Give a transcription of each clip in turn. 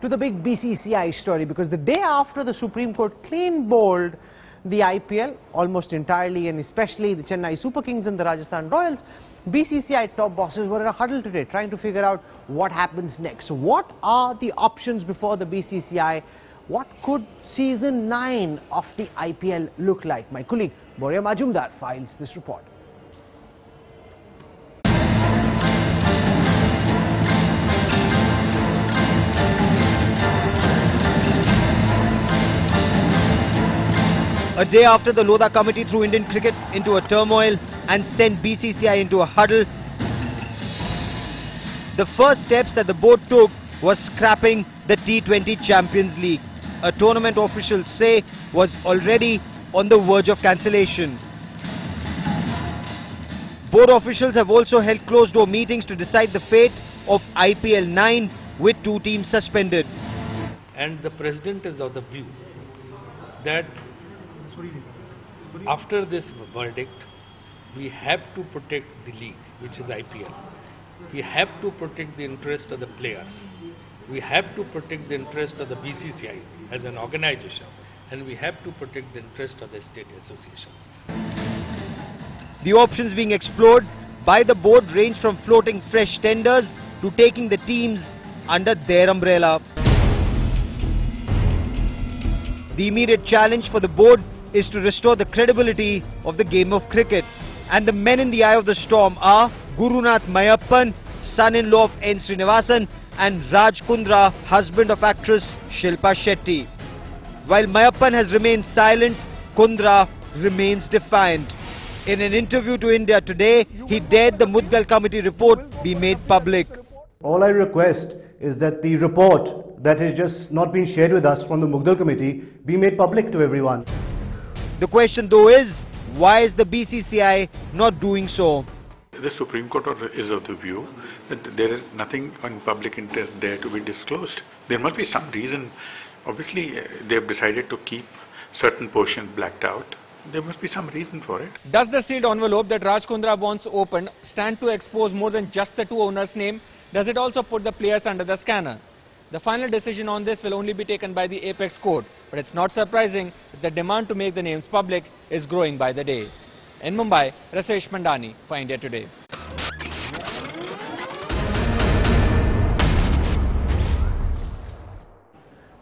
to the big BCCI story, because the day after the Supreme Court clean bowled the IPL almost entirely, and especially the Chennai Super Kings and the Rajasthan Royals, BCCI top bosses were in a huddle today trying to figure out what happens next. So what are the options before the BCCI? What could season 9 of the IPL look like? My colleague Boria Majumdar files this report. A day after the Lodha committee threw Indian cricket into a turmoil and sent BCCI into a huddle, the first steps that the board took was scrapping the T20 Champions League. A tournament officials say was already on the verge of cancellation. Board officials have also held closed-door meetings to decide the fate of IPL 9 with 2 teams suspended. And the president is of the view that after this verdict, we have to protect the league, which is IPL. We have to protect the interest of the players. We have to protect the interest of the BCCI as an organization, and we have to protect the interest of the state associations. The options being explored by the board range from floating fresh tenders to taking the teams under their umbrella. The immediate challenge for the board is to restore the credibility of the game of cricket. And the men in the eye of the storm are Gurunath Mayappan, son-in-law of N. Srinivasan, and Raj Kundra, husband of actress Shilpa Shetty. While Mayappan has remained silent, Kundra remains defiant. In an interview to India Today, he dared the Mudgal committee report be made public. All I request is that the report that has just not been shared with us from the Mudgal committee be made public to everyone. The question though is, why is the BCCI not doing so? The Supreme Court is of the view that there is nothing in public interest there to be disclosed. There must be some reason. Obviously, they have decided to keep certain portions blacked out. There must be some reason for it. Does the sealed envelope that Raj Kundra wants opened stand to expose more than just the 2 owners' name? Does it also put the players under the scanner? The final decision on this will only be taken by the Apex Court, but it's not surprising that the demand to make the names public is growing by the day. In Mumbai, Rasesh Mandani for India Today.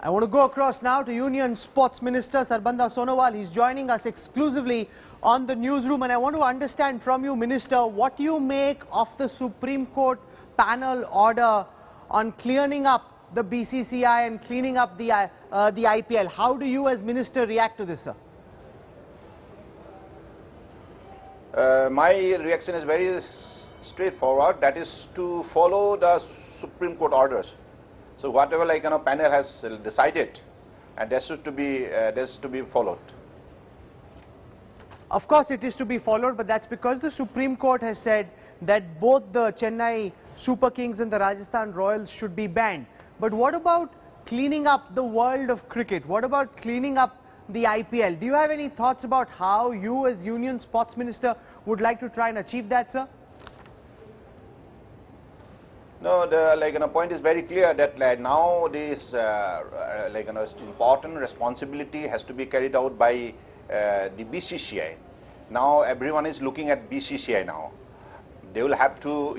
I want to go across now to Union Sports Minister Sarbanda Sonowal. He's joining us exclusively on the newsroom, and I want to understand from you, Minister, what you make of the Supreme Court panel order on cleaning up the BCCI and cleaning up the IPL. How do you as Minister react to this, sir? My reaction is very straightforward. That is to follow the Supreme Court orders. So whatever panel has decided, and that is to be followed. Of course it is to be followed, but that's because the Supreme Court has said that both the Chennai Super Kings and the Rajasthan Royals should be banned. But what about cleaning up the world of cricket? What about cleaning up the IPL? Do you have any thoughts about how you as Union Sports Minister would like to try and achieve that, sir? No, the point is very clear that now this important responsibility has to be carried out by the BCCI. Now everyone is looking at BCCI now. They will have to,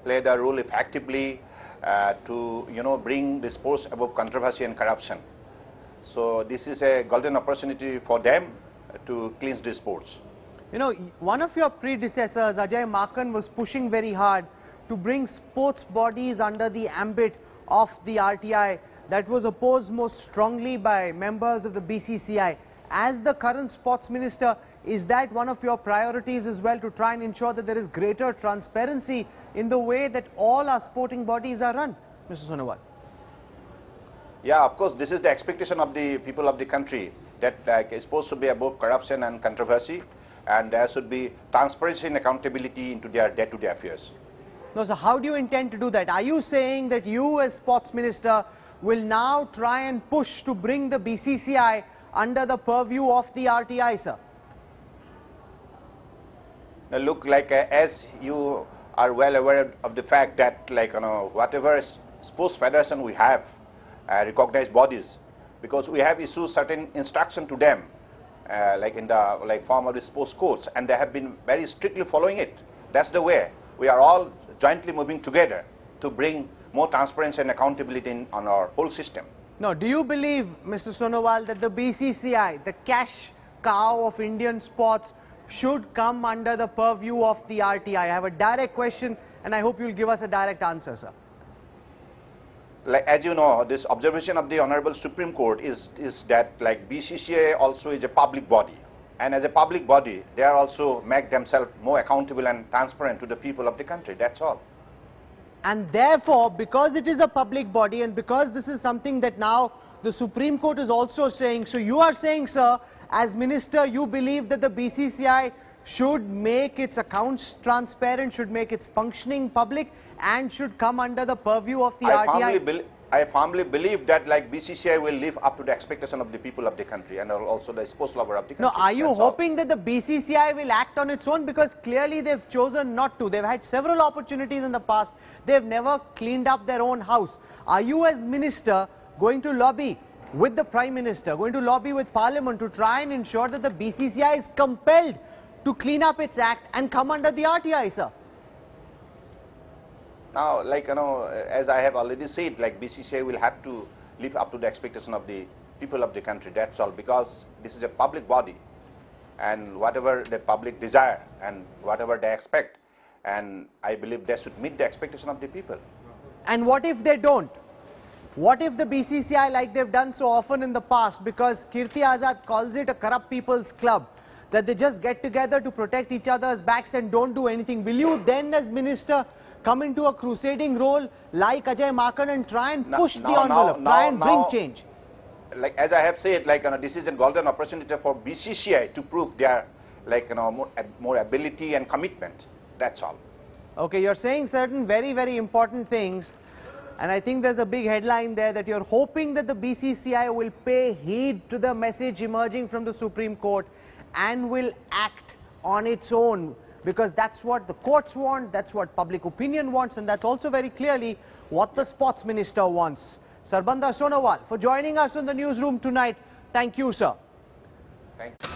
play their role effectively to, bring the sports above controversy and corruption. So this is a golden opportunity for them to cleanse the sports. One of your predecessors, Ajay Makan, was pushing very hard to bring sports bodies under the ambit of the RTI. That was opposed most strongly by members of the BCCI. As the current sports minister, is that one of your priorities as well, to try and ensure that there is greater transparency in the way that all our sporting bodies are run, Mr. Sonowal? Yeah, of course, this is the expectation of the people of the country, that it's supposed to be above corruption and controversy, and there should be transparency and accountability into their day-to-day affairs. No, so how do you intend to do that? Are you saying that you as sports minister will now try and push to bring the BCCI under the purview of the RTI, sir? Now look, as you are well aware of the fact that whatever sports federation we have, recognized bodies, because we have issued certain instruction to them, like in the form of the sports codes, and they have been very strictly following it. That's the way. We are all jointly moving together to bring more transparency and accountability on our whole system. Now, do you believe, Mr. Sonowal, that the BCCI, the cash cow of Indian sports, should come under the purview of the RTI? I have a direct question, and I hope you'll give us a direct answer, sir. Like, as you know, this observation of the Honorable Supreme Court is that like BCCI also is a public body, and as a public body they are also make themselves more accountable and transparent to the people of the country. That's all. And therefore, because it is a public body and because this is something that now the Supreme Court is also saying, so you are saying, sir, as Minister, you believe that the BCCI should make its accounts transparent, should make its functioning public, and should come under the purview of the RTI? I firmly believe that like BCCI will live up to the expectation of the people of the country and also the sports lover of the country. Now, are you hoping that the BCCI will act on its own? Because clearly they've chosen not to. They've had several opportunities in the past. They've never cleaned up their own house. Are you as Minister going to lobby with the Prime Minister, going to lobby with Parliament to try and ensure that the BCCI is compelled to clean up its act and come under the RTI, sir? Now, like, you know, as I have already said, like BCCI will have to live up to the expectation of the people of the country. That's all, because this is a public body, and whatever the public desire and whatever they expect, and I believe they should meet the expectation of the people. And what if they don't? What if the BCCI, like they've done so often in the past, because Kirti Azad calls it a corrupt people's club, that they just get together to protect each other's backs and don't do anything? Will you then, as Minister, come into a crusading role like Ajay Makan and try and push the envelope, try and bring change? Like, as I have said, like, you know, this is a golden opportunity for BCCI to prove their, like, you know, more ability and commitment. That's all. Okay, you're saying certain very, very important things, and I think there's a big headline there that you're hoping that the BCCI will pay heed to the message emerging from the Supreme Court and will act on its own, because that's what the courts want, that's what public opinion wants, and that's also very clearly what the Sports Minister wants. Sarbanda Sonowal, for joining us in the newsroom tonight. Thank you, sir. Thank you.